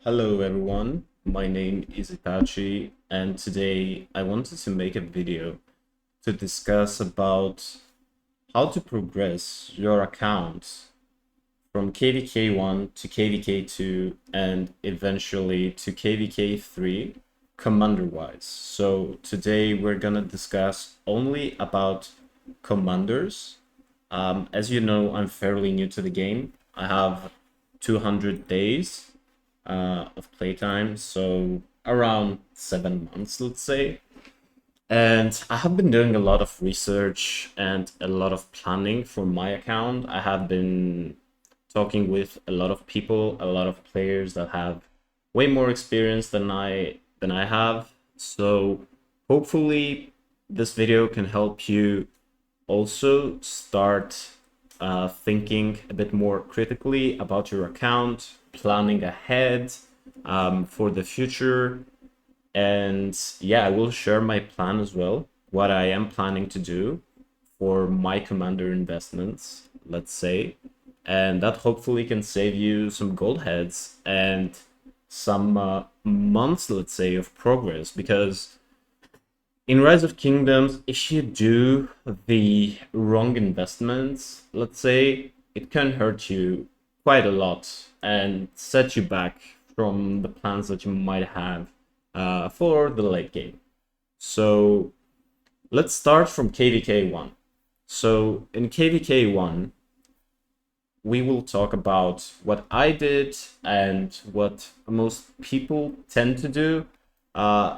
Hello everyone, my name is Itachi and today I wanted to make a video to discuss about how to progress your account from KvK1 to KvK2 and eventually to KvK3 commander-wise. So today we're gonna discuss only about commanders. As you know, I'm fairly new to the game. I have 200 days of playtime, so around 7 months, let's say. And I have been doing a lot of research and a lot of planning for my account. I have been talking with a lot of people, a lot of players that have way more experience than I have. So hopefully this video can help you also start thinking a bit more critically about your account, planning ahead for the future. And yeah, I will share my plan as well, what I am planning to do for my commander investments, let's say. And that hopefully can save you some gold heads and some months, let's say, of progress. Because in Rise of Kingdoms, if you do the wrong investments, let's say, it can hurt you quite a lot and set you back from the plans that you might have for the late game. So let's start from KvK1. So in KvK1, we will talk about what I did and what most people tend to do.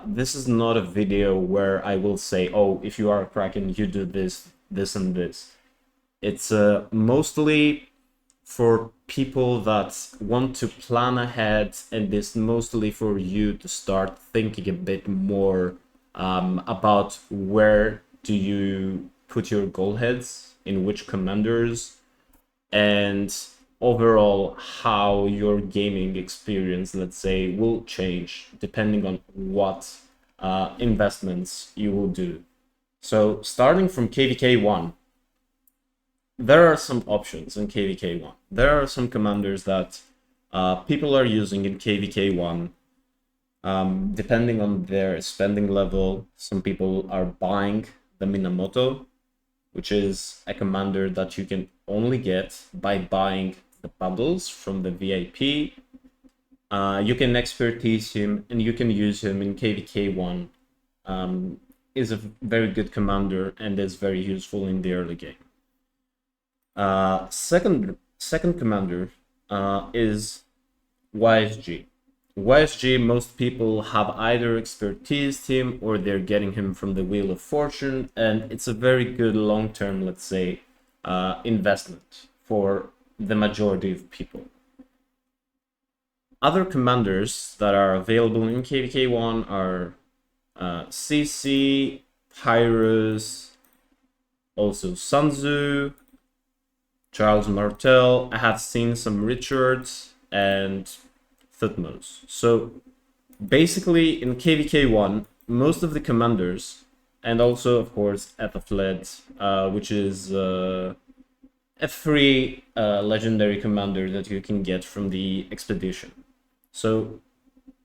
This is not a video where I will say, oh, if you are a Kraken, you do this, this, and this. It's mostly for people that want to plan ahead, and it's mostly for you to start thinking a bit more about where do you put your gold heads, in which commanders, and overall how your gaming experience, let's say, will change depending on what investments you will do. So starting from KvK1, there are some options in KvK1. There are some commanders that people are using in KvK1 depending on their spending level. Some people are buying the Minamoto, which is a commander that you can only get by buying the bundles from the VIP. You can expertise him and you can use him in KvK1. Is a very good commander and is very useful in the early game. Second commander is YSG. YSG, most people have either expertised him or they're getting him from the Wheel of Fortune, and it's a very good long-term, let's say, investment for the majority of people. Other commanders that are available in KvK1 are CC, Pyrus, also Sunzu, Charles Martel. I have seen some Richards and Thutmose. So basically in KvK1, most of the commanders, and also of course Ethelfled, which is a free legendary commander that you can get from the expedition. So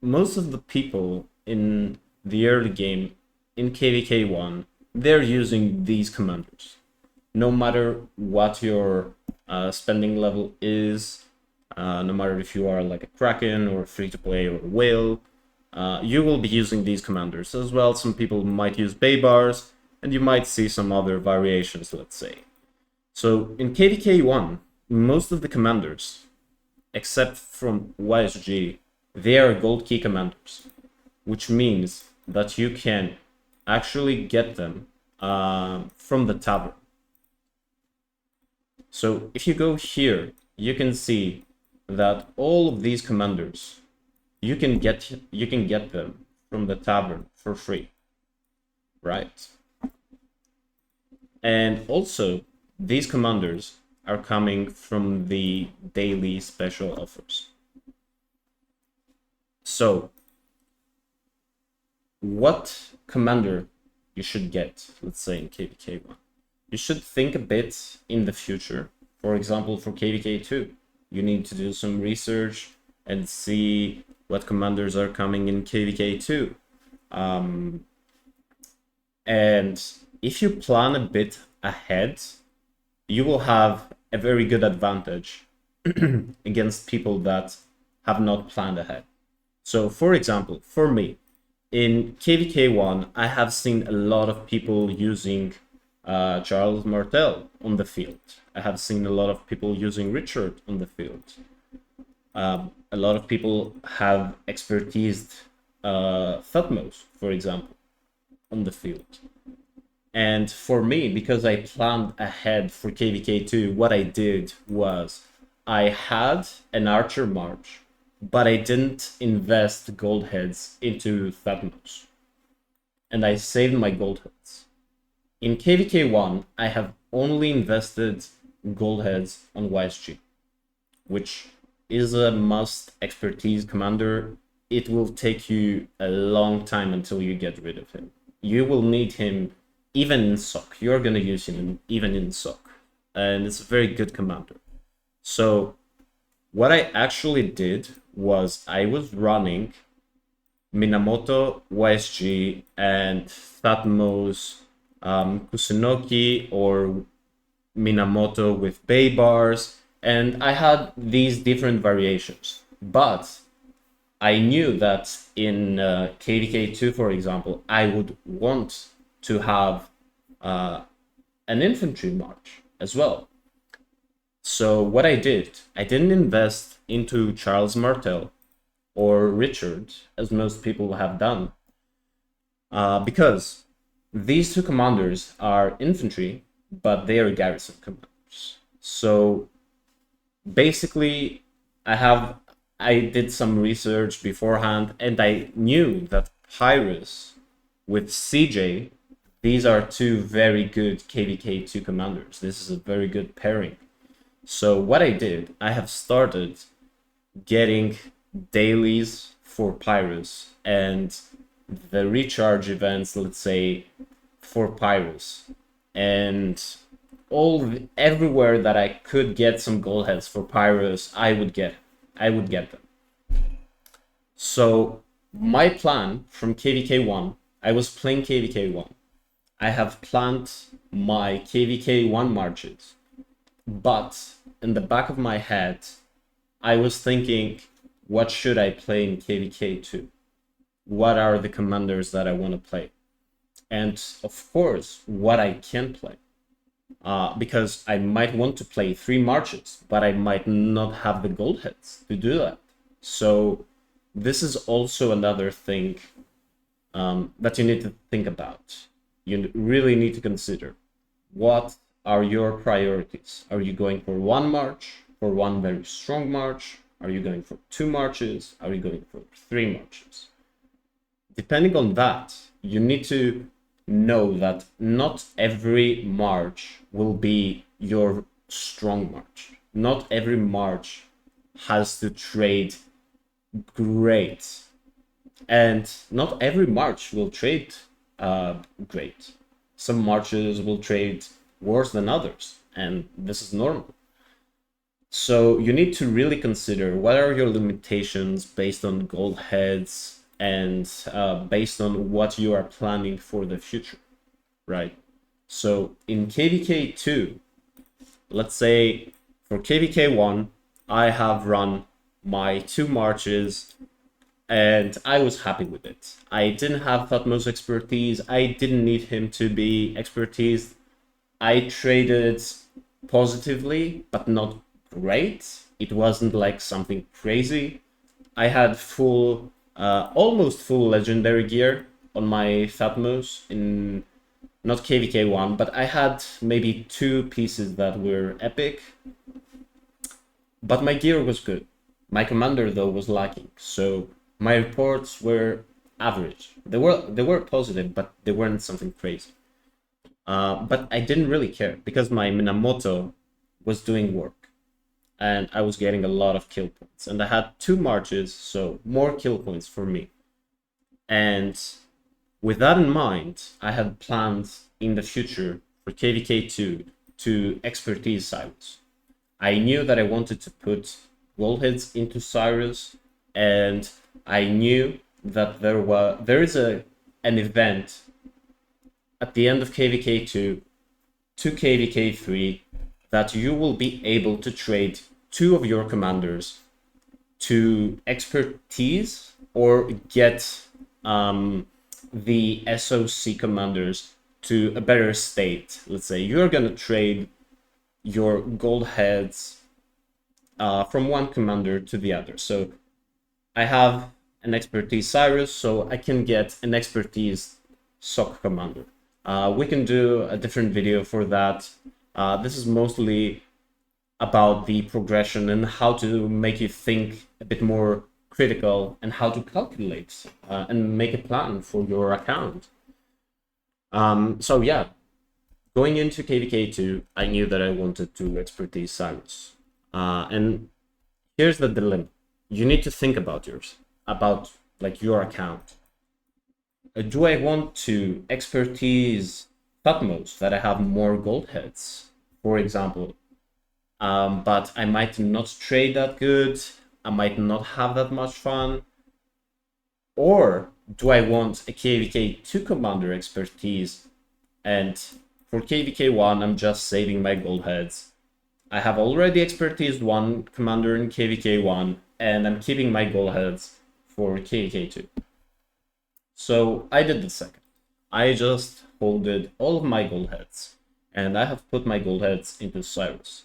most of the people in the early game in KvK1, they're using these commanders. No matter what your spending level is, no matter if you are like a Kraken or free-to-play or a Whale, you will be using these commanders as well. Some people might use Baybars, and you might see some other variations, let's say. So in KvK1, most of the commanders, except from YSG, they are gold key commanders, which means that you can actually get them from the tavern. So if you go here, you can see that all of these commanders, you can get them from the tavern for free, right? And also, these commanders are coming from the daily special offers. So, what commander you should get, let's say in KvK1? You should think a bit in the future. For example, for KvK2, you need to do some research and see what commanders are coming in KvK2. And if you plan a bit ahead, you will have a very good advantage against people that have not planned ahead. So, for example, for me, in KvK1, I have seen a lot of people using Charles Martel on the field. I have seen a lot of people using Richard on the field. A lot of people have expertised Thutmose, for example, on the field. And for me, because I planned ahead for KvK2, what I did was I had an Archer March, but I didn't invest gold heads into Thutmose. And I saved my gold heads. In KvK1, I have only invested gold heads on YSG, which is a must expertise commander. It will take you a long time until you get rid of him. You will need him even in SOC. You're going to use him even in SOC. And it's a very good commander. So what I actually did was I was running Minamoto, YSG, and Thutmose, Kusunoki, or Minamoto with Bay bars. And I had these different variations. But I knew that in KvK2, for example, I would want to have an infantry march as well. So what I did, I didn't invest into Charles Martel or Richard, as most people have done, because these two commanders are infantry, but they are garrison commanders. So basically, I did some research beforehand, and I knew that Pyrus with CJ, these are two very good KvK2 commanders. This is a very good pairing. So what I did, I have started getting dailies for Pyrus and the recharge events, let's say, for Pyrus. And everywhere that I could get some gold heads for Pyrus, I would get them. So my plan from KvK1, I was playing KvK1. I have planned my KvK1 marches, but in the back of my head, I was thinking, what should I play in KvK2? What are the commanders that I want to play? And of course, what I can play. Because I might want to play 3 marches, but I might not have the gold heads to do that. So this is also another thing that you need to think about. You really need to consider, what are your priorities? Are you going for 1 march, for 1 very strong march? Are you going for 2 marches? Are you going for 3 marches? Depending on that, you need to know that not every march will be your strong march. Not every march has to trade great. And not every march will trade great. Some marches will trade worse than others, and this is normal. So you need to really consider what are your limitations based on gold heads and based on what you are planning for the future, right? So in KvK2, let's say for KvK1, I have run my 2 marches and I was happy with it. I didn't have Thutmose expertise. I didn't need him to be expertise. I traded positively, but not great. It wasn't like something crazy. I had almost full legendary gear on my Thutmose in not KvK1, but I had maybe 2 pieces that were epic. But my gear was good. My commander though was lacking, so my reports were average. They were positive, but they weren't something crazy. But I didn't really care because my Minamoto was doing work and I was getting a lot of kill points. And I had 2 marches, so more kill points for me. And with that in mind, I had plans in the future for KvK2 to expertise Cyrus. I knew that I wanted to put gold heads into Cyrus and I knew that there is an event at the end of KvK2 to KvK3 that you will be able to trade two of your commanders to expertise or get the SOC commanders to a better state. Let's say you're going to trade your gold heads from one commander to the other. So I have an expertise Cyrus, so I can get an expertise SOC commander. We can do a different video for that. This is mostly about the progression and how to make you think a bit more critical and how to calculate and make a plan for your account. So yeah, going into KvK2, I knew that I wanted to expertise Cyrus. And here's the dilemma. You need to think about your account. Do I want to expertise Thutmose that I have more gold heads, for example? But I might not trade that good. I might not have that much fun. Or do I want a KvK2 commander expertise? And for KvK1, I'm just saving my gold heads. I have already expertised one commander in KvK1, and I'm keeping my gold heads for KvK2. So I did the second. I just holded all of my gold heads, and I have put my gold heads into Cyrus.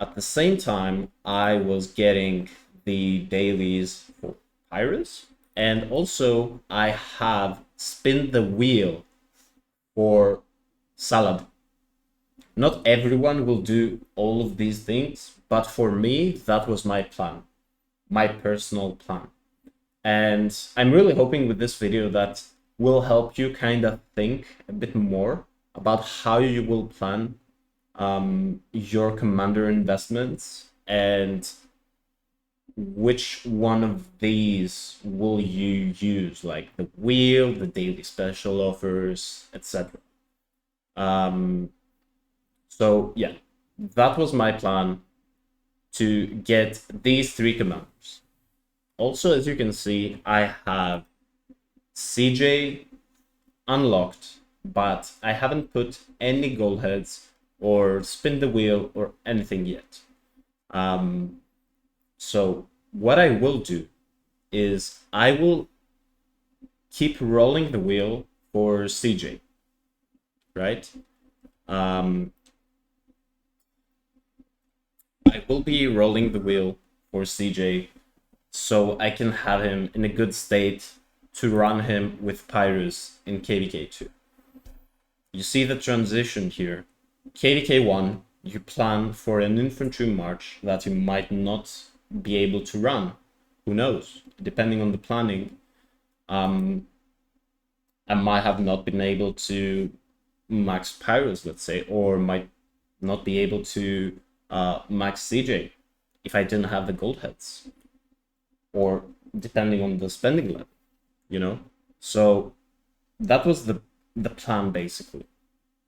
At the same time, I was getting the dailies for Pyrus, and also I have spin the wheel for Saladin. Not everyone will do all of these things, but for me, that was my plan, my personal plan. And I'm really hoping with this video that will help you kind of think a bit more about how you will plan your commander investments and which one of these will you use, like the wheel, the daily special offers, etc. So yeah, that was my plan to get these three commanders. Also, as you can see, I have CJ unlocked, but I haven't put any gold heads or spin the wheel or anything yet. So what I will do is I will keep rolling the wheel for CJ, right? I will be rolling the wheel for CJ so I can have him in a good state to run him with Pyrus in KvK2. You see the transition here. KvK1, you plan for an infantry march that you might not be able to run. Who knows? Depending on the planning, I might have not been able to max Pyrus, let's say, or might not be able to max CJ if I didn't have the gold heads, or depending on the spending level, you know? So that was the plan, basically,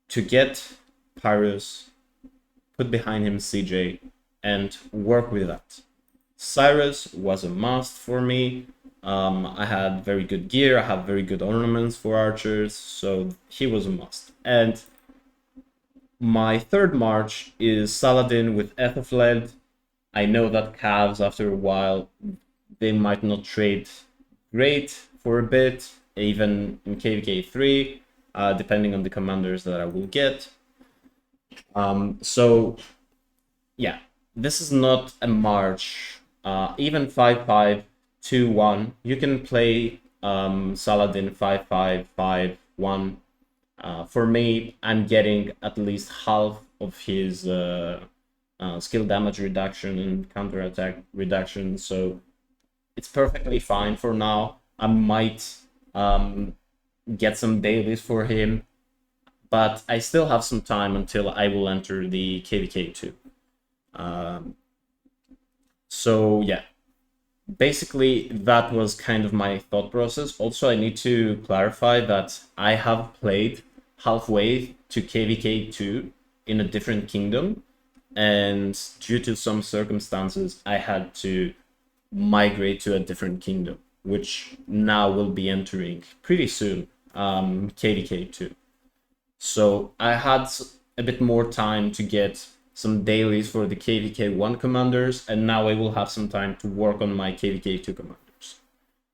to get Pyrus, put behind him CJ, and work with that. Cyrus was a must for me. I had very good gear, I have very good ornaments for archers, so he was a must. And my third march is Saladin with Ethelfled. I know that Cavs, after a while, they might not trade great for a bit, even in KvK3, depending on the commanders that I will get. So yeah, this is not a march. Even 5-5-2-1, you can play Saladin 5-5-5-1. For me, I'm getting at least half of his skill damage reduction and counterattack reduction, so it's perfectly fine for now. I might get some dailies for him, but I still have some time until I will enter the KvK2. So yeah, basically that was kind of my thought process. Also, I need to clarify that I have played halfway to KvK2 in a different kingdom, and due to some circumstances I had to migrate to a different kingdom, which now will be entering pretty soon, KvK2. So I had a bit more time to get some dailies for the KvK1 commanders, and now I will have some time to work on my KvK2 commanders.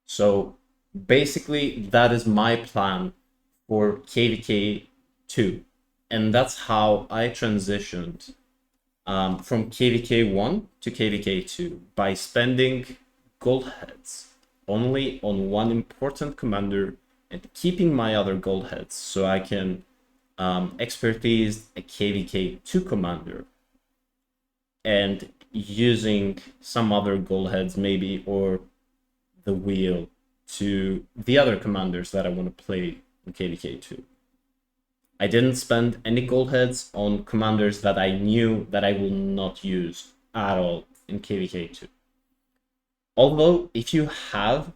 So basically, that is my plan for KvK2, and that's how I transitioned from KvK1 to KvK2 by spending gold heads only on one important commander and keeping my other gold heads so I can expertise a KvK2 commander and using some other gold heads maybe or the wheel to the other commanders that I want to play in KvK2. I didn't spend any gold heads on commanders that I knew that I will not use at all in KvK2. Although, if you have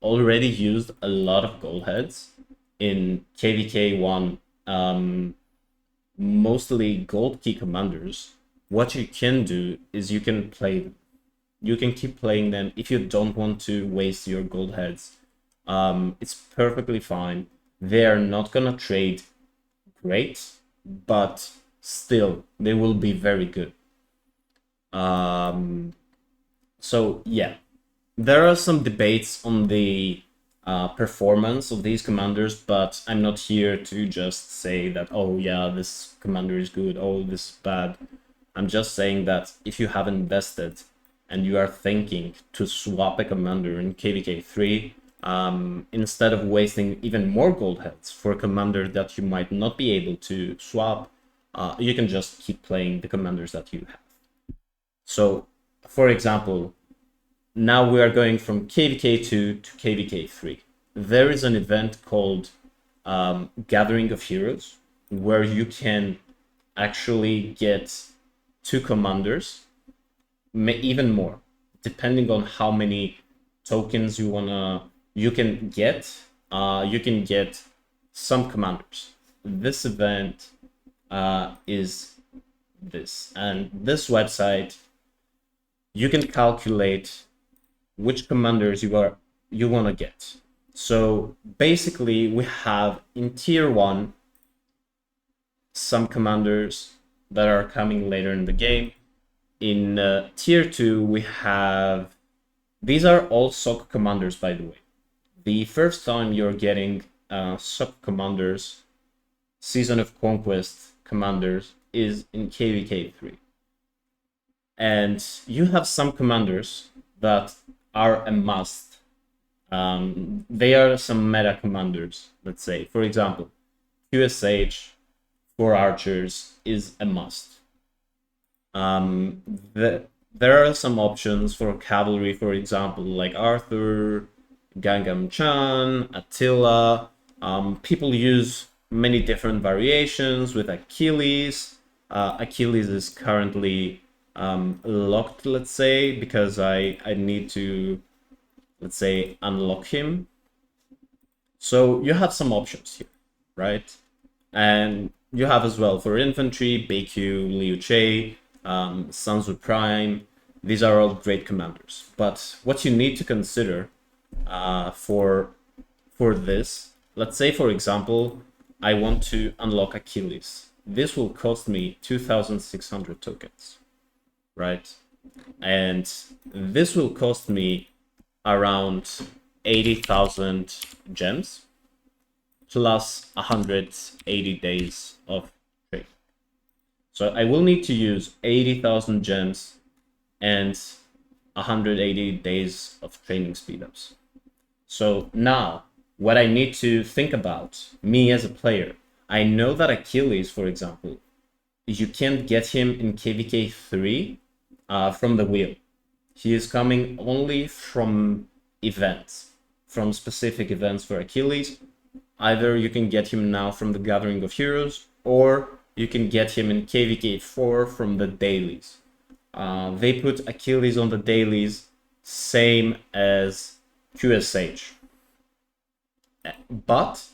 already used a lot of gold heads in KvK1, mostly gold key commanders, what you can do is you can play them. You can keep playing them if you don't want to waste your gold heads. It's perfectly fine. They are not gonna trade great, but still they will be very good. So yeah, there are some debates on the performance of these commanders, but I'm not here to just say that, oh yeah, this commander is good, oh this is bad. I'm just saying that if you have invested and you are thinking to swap a commander in KvK3, instead of wasting even more gold heads for a commander that you might not be able to swap, you can just keep playing the commanders that you have. So, for example, now we are going from KvK2 to KvK3. There is an event called Gathering of Heroes, where you can actually get 2 commanders, even more, depending on how many tokens you can get. You can get some commanders. This event is this, and this website you can calculate which commanders you want to get. So basically, we have in tier 1 some commanders that are coming later in the game. In tier 2, we have, these are all SOC commanders, by the way. The first time you're getting SOC commanders, Season of Conquest commanders, is in KvK3. And you have some commanders that are a must. They are some meta commanders, let's say. For example, QSH for archers is a must. There are some options for cavalry, for example, like Arthur, Gangnam Chan, Attila. People use many different variations with Achilles. Achilles is currently locked, let's say, because I need to, let's say, unlock him. So you have some options here, right? And you have as well for infantry, Baekyu, Liu Che, Sanzu Prime. These are all great commanders. But what you need to consider for this, let's say, for example, I want to unlock Achilles. This will cost me 2,600 tokens, right? And this will cost me around 80,000 gems plus 180 days of trade. So I will need to use 80,000 gems and 180 days of training speedups. So now, what I need to think about, me as a player, I know that Achilles, for example, you can't get him in KvK3 from the wheel. He is coming only from events, from specific events for Achilles. Either you can get him now from the Gathering of Heroes, or you can get him in KvK4 from the dailies. They put Achilles on the dailies, same as QSH. But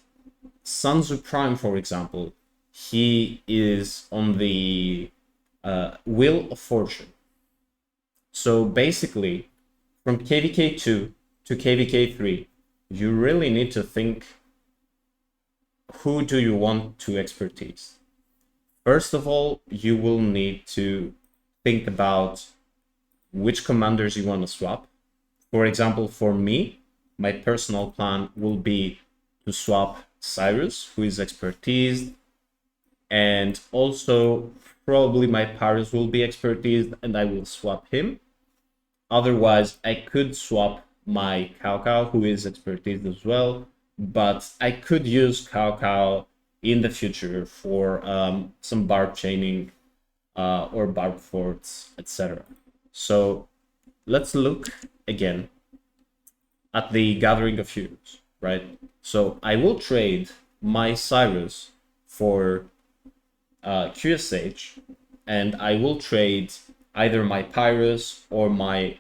Sanzu Prime, for example, he is on the Wheel of Fortune. So basically, from KvK2 to KvK3, you really need to think, who do you want to expertise? First of all, you will need to think about which commanders you want to swap. For example, for me, my personal plan will be to swap Cyrus, who is expertise, and also probably my Paris will be expertise, and I will swap him. Otherwise, I could swap my KvK, who is expertise as well, but I could use KvK in the future for some barb chaining or barb forts, etc. So let's look again at the Gathering of Heroes, right? So I will trade my Cyrus for QSH, and I will trade either my Pyrus or my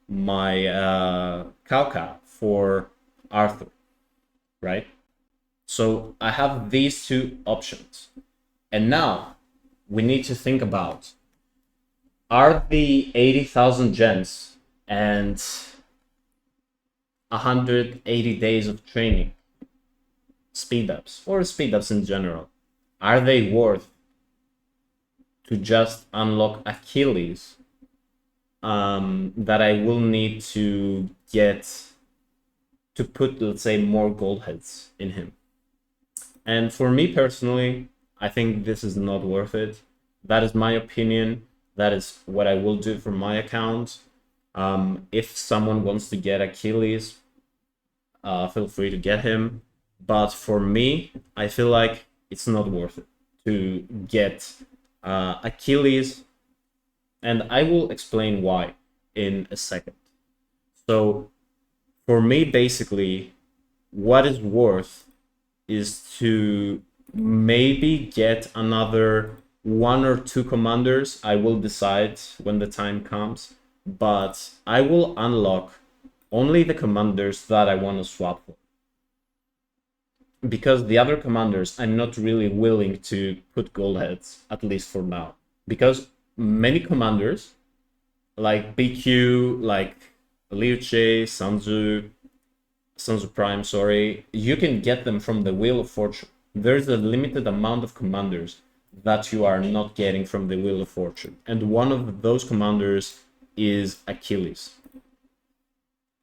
KvK for Arthur, right? So I have these two options. And now we need to think about, are the 80,000 gems and 180 days of training speed ups, or speed ups in general, are they worth to just unlock Achilles that I will need to get to put, let's say, more gold heads in him? And for me personally, I think this is not worth it. That is my opinion. That is what I will do for my account. If someone wants to get Achilles, feel free to get him. But for me, I feel like it's not worth it to get Achilles, and I will explain why in a second. So for me, basically, what is worth is to maybe get another one or two commanders. I will decide when the time comes, but I will unlock only the commanders that I want to swap for. Because the other commanders, I'm not really willing to put gold heads, at least for now. Because many commanders, like BQ, like Liu Che, Sanzu Prime, sorry, you can get them from the Wheel of Fortune. There's a limited amount of commanders that you are not getting from the Wheel of Fortune. And one of those commanders is Achilles.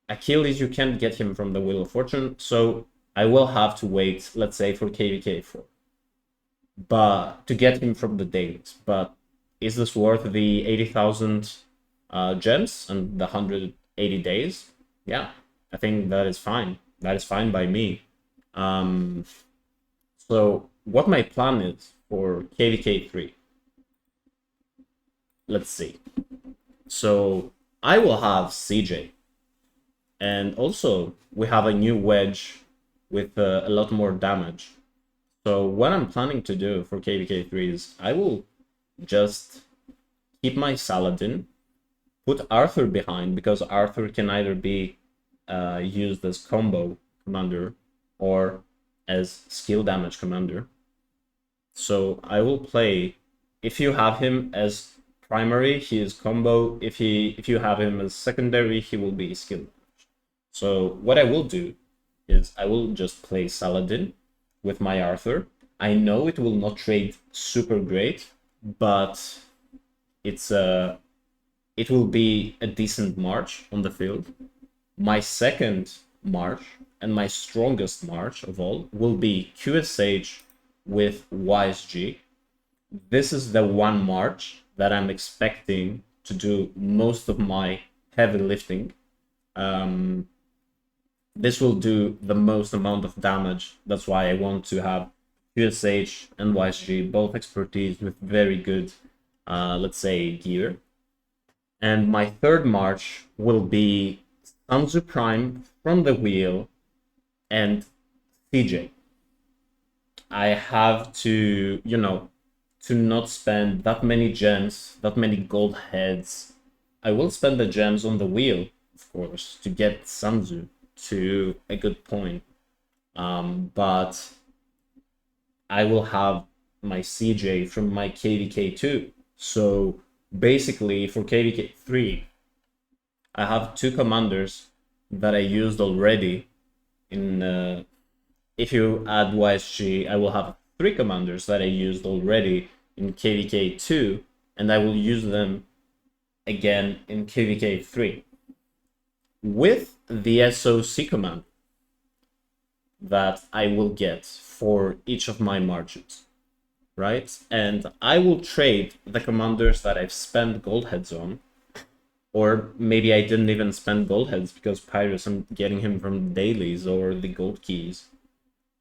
Achilles, you can't get him from the Wheel of Fortune, so I will have to wait, let's say, for KvK4, but to get him from the dailies. But is this worth the 80,000 gems and the 180 days? Yeah, I think that is fine. That is fine by me. So what my plan is for KvK3, let's see. So I will have CJ, and also we have a new wedge with a lot more damage. So what I'm planning to do for KvK3 is I will just keep my Saladin, put Arthur behind, because Arthur can either be used as combo commander or as skill damage commander. So I will play, if you have him as primary, he is combo. If you have him as secondary, he will be skill damage. So what I will do is I will just play Saladin with my Arthur. I know it will not trade super great, but it will be a decent march on the field. My second march, and my strongest march of all, will be QSH with YSG. This is the one march that I'm expecting to do most of my heavy lifting. This will do the most amount of damage. That's why I want to have QSH and YSG, both expertise with very good, let's say, gear. And my third march will be Sanzu Prime from the wheel and CJ. I have to, to not spend that many gems, that many gold heads. I will spend the gems on the wheel, of course, to get Sanzu to a good point. But I will have my CJ from my KvK2. So basically for KvK3, I have two commanders that I used already in if you add YSG, I will have three commanders that I used already in KvK2, and I will use them again in KvK3 with the SOC command that I will get for each of my marches, right? And I will trade the commanders that I've spent gold heads on, or maybe I didn't even spend gold heads because Pyrus, I'm getting him from dailies or the gold keys.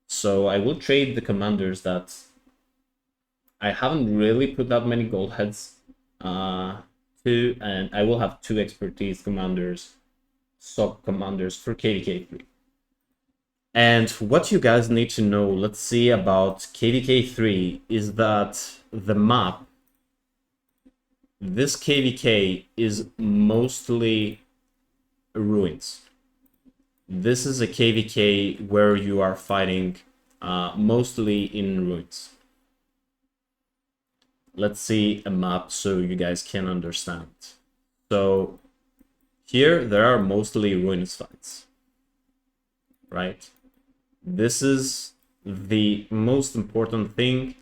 So I will trade the commanders that I haven't really put that many gold heads to, and I will have two expertise commanders, sub commanders for KvK3. And what you guys need to know, let's see, about KvK3 is that the map, this KvK is mostly ruins. This is a KvK where you are fighting mostly in ruins. Let's see a map so you guys can understand. So here there are mostly ruins fights, right? This is the most important thing.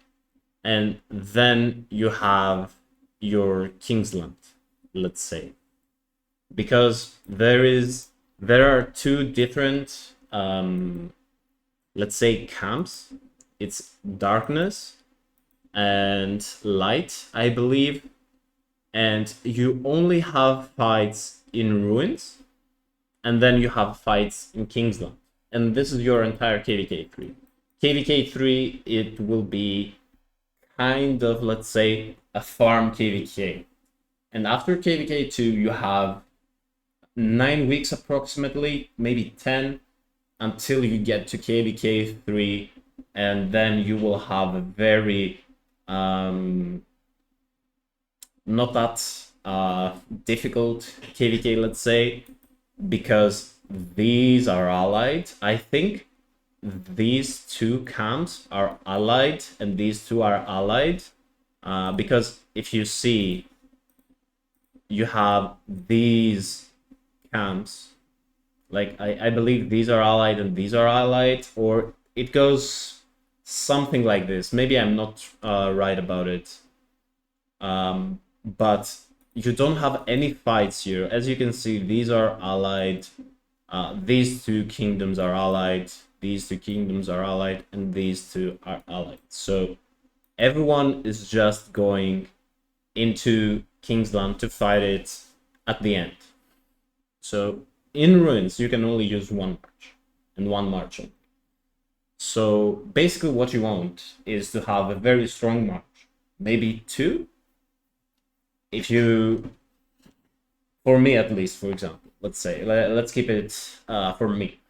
And then you have your Kingsland, let's say, because there are two different let's say camps. It's darkness and light, I believe, and you only have fights in ruins, and then you have fights in Kingsland, and this is your entire KvK3. KvK3, it will be kind of, let's say, a farm KvK. And after KvK2, you have 9 weeks approximately, maybe 10, until you get to KvK3, and then you will have a very not that difficult KvK, let's say, because these are allied. I think these two camps are allied and these two are allied, because if you see, you have these camps, like I believe these are allied and these are allied, or it goes something like this. Maybe I'm not right about it, but you don't have any fights here. As you can see, these are allied, these two kingdoms are allied, these two kingdoms are allied, and these two are allied. So everyone is just going into Kingsland to fight it at the end. So in ruins, you can only use one march and one march only. So basically what you want is to have a very strong march, maybe two. If you, for me at least, for example, let's say, let's keep it for me.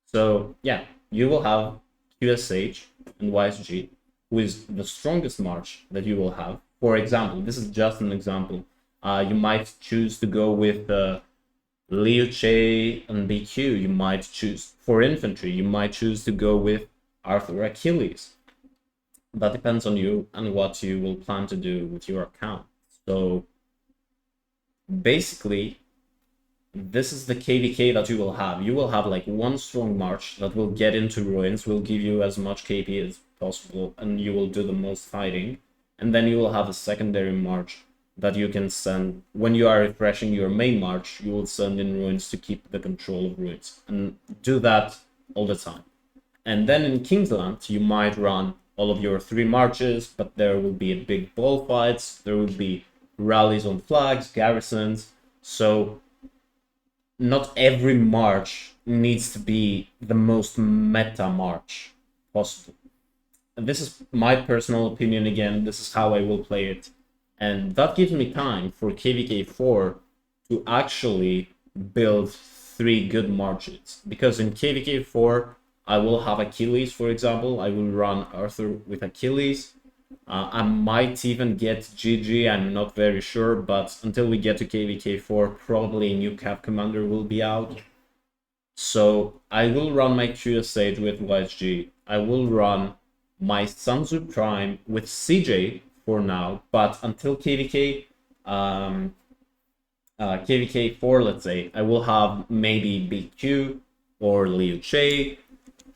So yeah, you will have QSH and YSG, who is the strongest march that you will have. For example, this is just an example. You might choose to go with Liu Che and BQ. You might choose, for infantry, you might choose to go with Arthur Achilles. That depends on you and what you will plan to do with your account. So basically, this is the KvK that you will have. You will have like one strong march that will get into ruins, will give you as much KP as possible, and you will do the most fighting. And then you will have a secondary march that you can send when you are refreshing your main march. You will send in ruins to keep the control of ruins, and do that all the time. And then in Kingsland, you might run all of your 3 marches, but there will be a big bullfights, there will be rallies on flags, garrisons. So not every march needs to be the most meta march possible. And this is my personal opinion again, this is how I will play it. And that gives me time for KvK4 to actually build 3 good marches. Because in KvK4, I will have Achilles, for example. I will run Arthur with Achilles. I might even get GG, I'm not very sure, but until we get to KvK4, probably a new cap commander will be out. So I will run my QSH with YSG. I will run my Sanzu Prime with CJ for now, but until KvK, KvK4, let's say, I will have maybe BQ or Liu Che.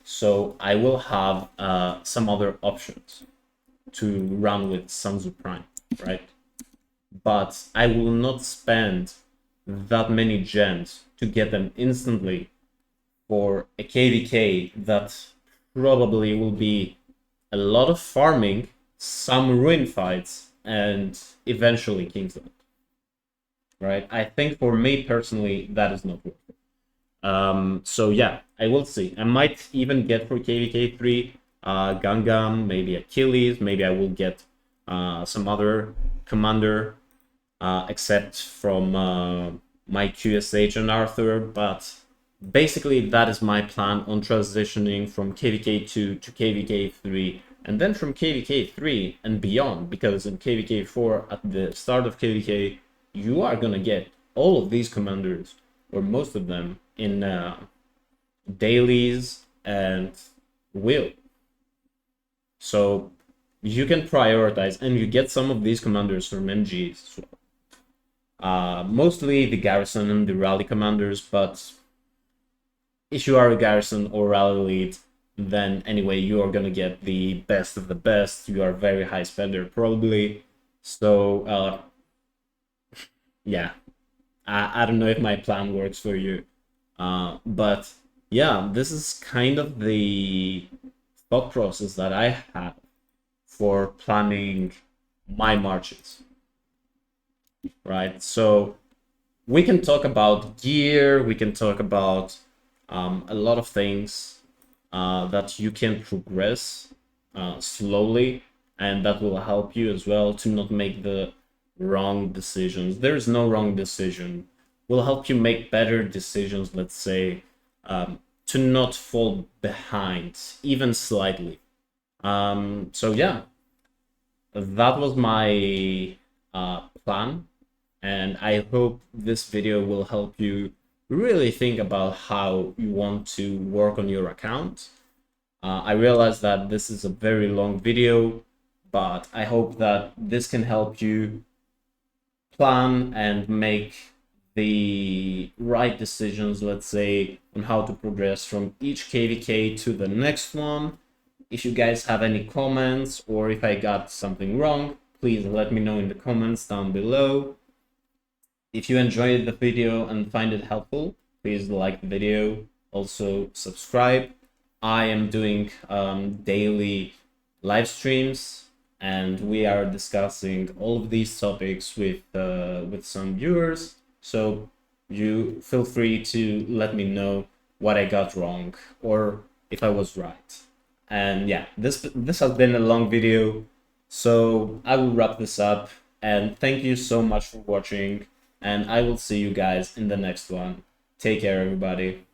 So I will have some other options to run with Sanzu Prime, right? But I will not spend that many gems to get them instantly for a KvK that probably will be a lot of farming, some ruin fights, and eventually Kingsland. Right? I think for me personally, that is not worth it. So yeah, I will see. I might even get for KvK3 Gangam, maybe Achilles, maybe I will get some other commander, except from my QSH and Arthur, but basically that is my plan on transitioning from KvK2 to KvK3, and then from KvK3 and beyond, because in KvK4, at the start of KvK, you are gonna get all of these commanders, or most of them, in dailies and will. So you can prioritize, and you get some of these commanders from MGs as well. Mostly the garrison and the rally commanders, but if you are a garrison or rally lead, then anyway, you are gonna get the best of the best. You are a very high spender, probably. So, yeah, I don't know if my plan works for you. But yeah, this is kind of the thought process that I have for planning my marches, right? So we can talk about gear, we can talk about a lot of things that you can progress slowly, and that will help you as well to not make the wrong decisions. There's no wrong decision. Will help you make better decisions, let's say, to not fall behind even slightly. So yeah, that was my plan, and I hope this video will help you really think about how you want to work on your account. I realize that this is a very long video, but I hope that this can help you plan and make the right decisions, let's say, on how to progress from each KvK to the next one. If you guys have any comments, or if I got something wrong, please let me know in the comments down below. If you enjoyed the video and find it helpful, please like the video, also subscribe. I am doing daily live streams, and we are discussing all of these topics with some viewers. So you feel free to let me know what I got wrong or if I was right. And yeah, this has been a long video, so I will wrap this up. And thank you so much for watching, and I will see you guys in the next one. Take care, everybody.